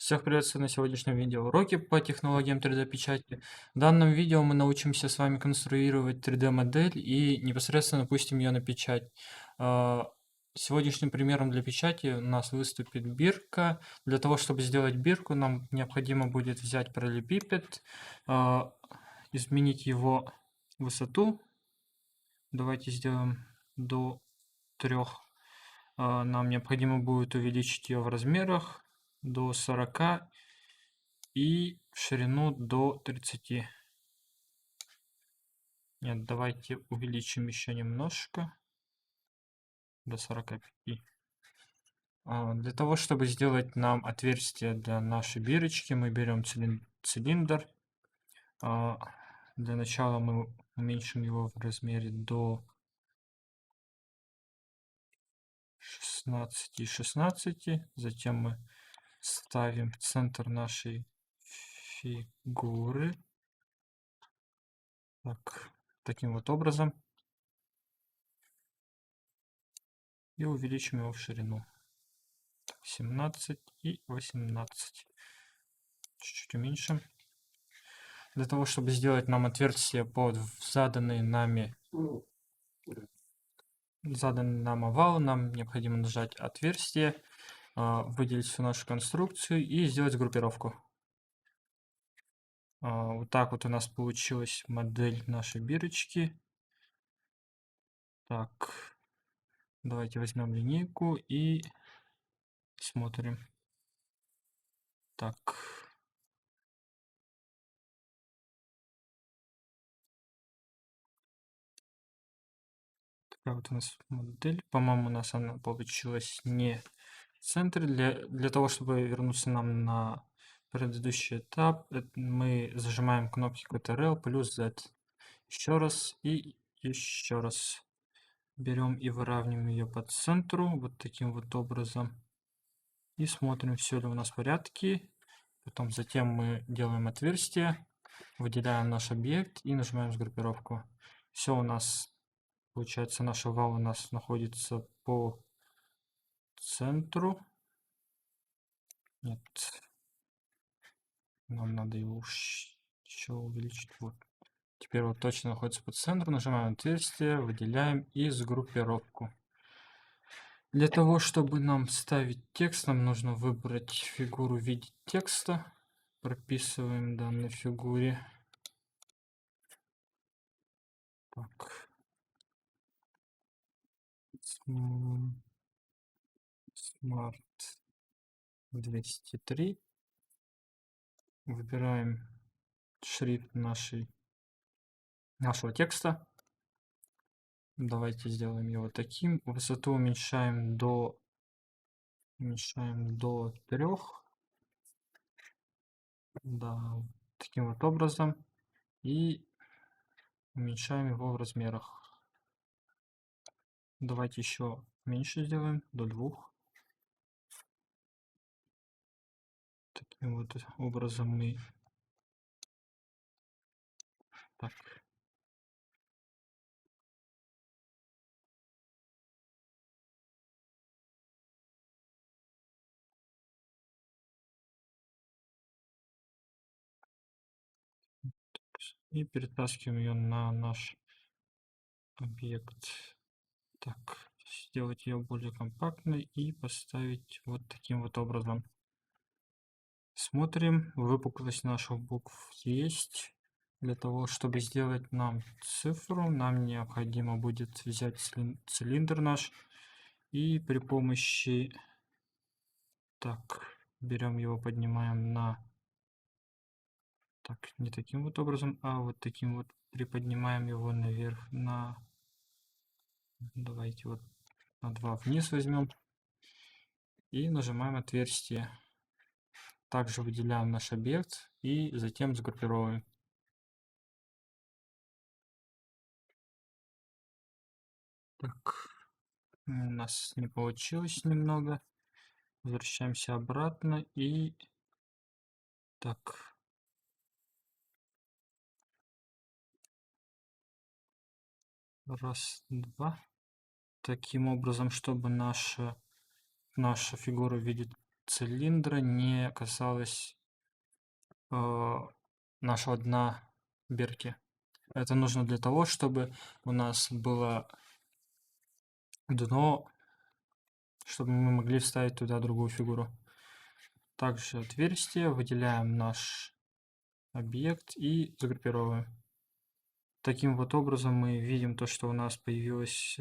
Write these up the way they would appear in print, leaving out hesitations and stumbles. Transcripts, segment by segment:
Всех приветствую на сегодняшнем видеоуроке по технологиям 3D-печати. В данном видео мы научимся с вами конструировать 3D-модель и непосредственно пустим ее на печать. А, Сегодняшним примером для печати у нас выступит бирка. Для того, чтобы сделать бирку, нам необходимо будет взять параллелепипед, изменить его высоту. Давайте сделаем до 3. Нам необходимо будет увеличить ее в размерах до 40 и в ширину до 30. Нет, давайте увеличим еще немножко до 45. Для того, чтобы сделать нам отверстие для нашей бирочки, мы берем цилиндр. Для начала мы уменьшим его в размере до 16. Затем мы ставим в центр нашей фигуры. Таким вот образом. И увеличим его в ширину. 17 и 18. Чуть-чуть уменьшим. Для того, чтобы сделать нам отверстие под заданный нам овал, нам необходимо нажать отверстие, выделить всю нашу конструкцию и сделать группировку. Вот так вот у нас получилась модель нашей бирочки. Так, давайте возьмем линейку и смотрим. Так. Такая вот у нас модель. По-моему, у нас она получилась не в центре. Для того, чтобы вернуться нам на предыдущий этап, мы зажимаем кнопки Ctrl плюс Z. Еще раз и еще раз. Берем и выравниваем ее по центру вот таким вот образом. И смотрим, все ли у нас в порядке. Затем мы делаем отверстие, выделяем наш объект и нажимаем сгруппировку. Все у нас получается, наш овал у нас находится по центру. Нет, нам надо его еще увеличить. Вот. Теперь вот точно находится по центру. Нажимаем отверстие, выделяем и сгруппировку. Для того, чтобы нам ставить текст, нам нужно выбрать фигуру в виде текста. Прописываем данной фигуре. Так. Smart 203. Выбираем шрифт нашего текста. Давайте сделаем его таким. Высоту уменьшаем до 3. Да, таким вот образом. И уменьшаем его в размерах. Давайте еще меньше сделаем, до 2. Таким вот образом мы... Так. И перетаскиваем ее на наш объект. Так, сделать ее более компактной и поставить вот таким вот образом. Смотрим, выпуклость наших букв есть. Для того, чтобы сделать нам цифру, нам необходимо будет взять цилиндр наш и при помощи... Так, берем его, поднимаем на... Так, не таким вот образом, а вот таким вот приподнимаем его наверх на... Давайте вот на 2 вниз возьмем и нажимаем отверстие. Также выделяем наш объект и затем сгруппируем. Так, у нас не получилось немного. Возвращаемся обратно и... Так. Раз, два. Таким образом, чтобы наша фигура в виде цилиндра не касалось нашего дна бирки. Это нужно для того, чтобы у нас было дно, чтобы мы могли вставить туда другую фигуру. Также отверстие, выделяем наш объект и загруппировываем. Таким вот образом мы видим то, что у нас появилось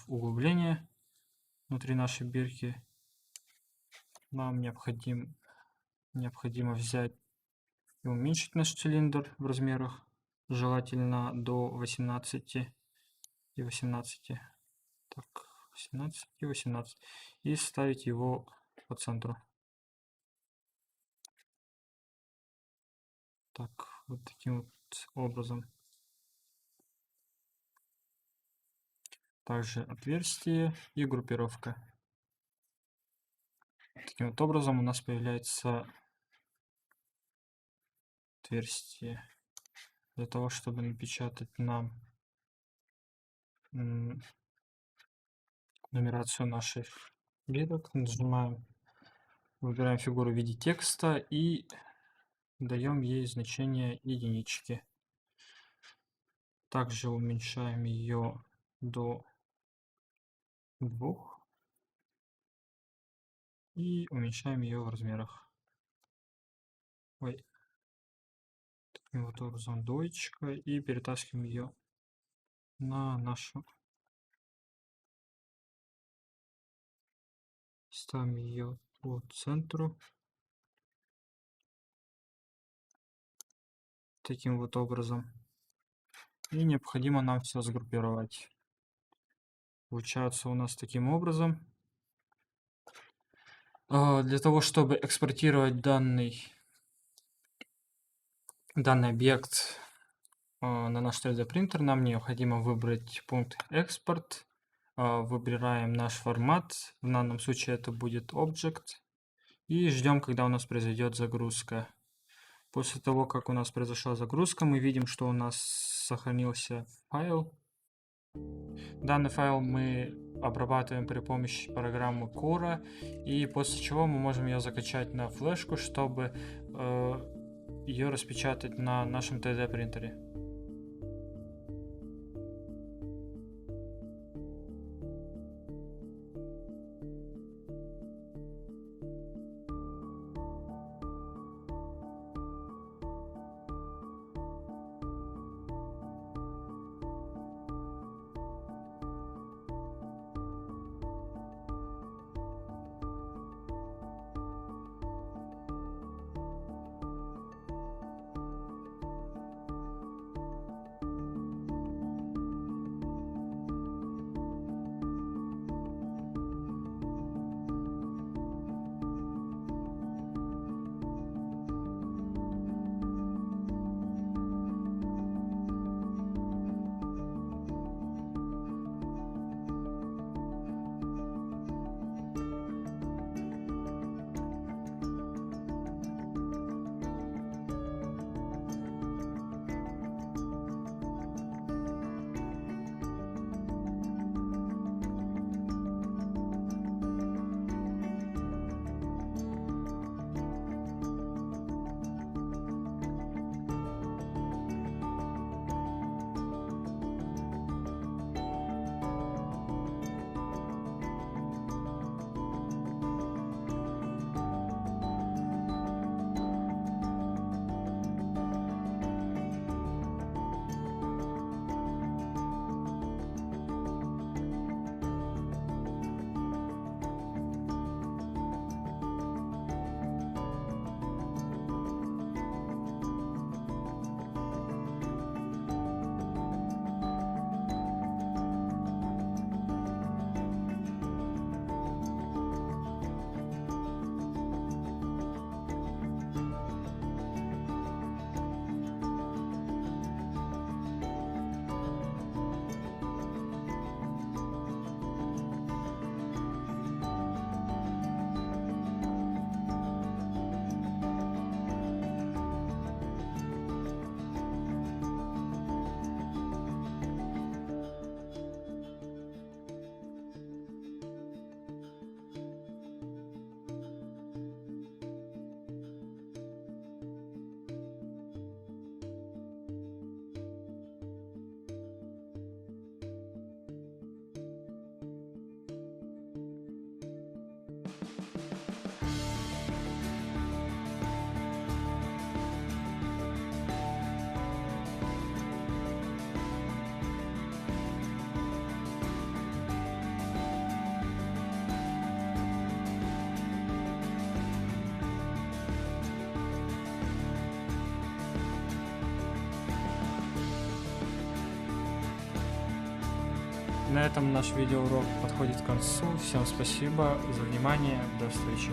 углубление внутри нашей бирки. Нам необходимо взять и уменьшить наш цилиндр в размерах, желательно до 18 и 18. Так, 18 и 18. И ставить его по центру. Так, вот таким вот образом. Также отверстие и группировка. Таким вот образом у нас появляется отверстие. Для того, чтобы напечатать нам нумерацию наших бирок, выбираем фигуру в виде текста и даем ей значение единички. Также уменьшаем ее до 2 и уменьшаем ее в размерах. Таким вот образом двоечка, и перетаскиваем ее на нашу. Ставим ее по центру. Таким вот образом. И необходимо нам все сгруппировать. Получается у нас таким образом. Для того, чтобы экспортировать данный объект на наш 3D принтер, нам необходимо выбрать пункт «Экспорт». Выбираем наш формат. В данном случае это будет Object. И ждем, когда у нас произойдет загрузка. После того, как у нас произошла загрузка, мы видим, что у нас сохранился файл. Данный файл мы обрабатываем при помощи программы Cora, и после чего мы можем ее закачать на флешку, чтобы ее распечатать на нашем 3D принтере. На этом наш видеоурок подходит к концу. Всем спасибо за внимание. До встречи.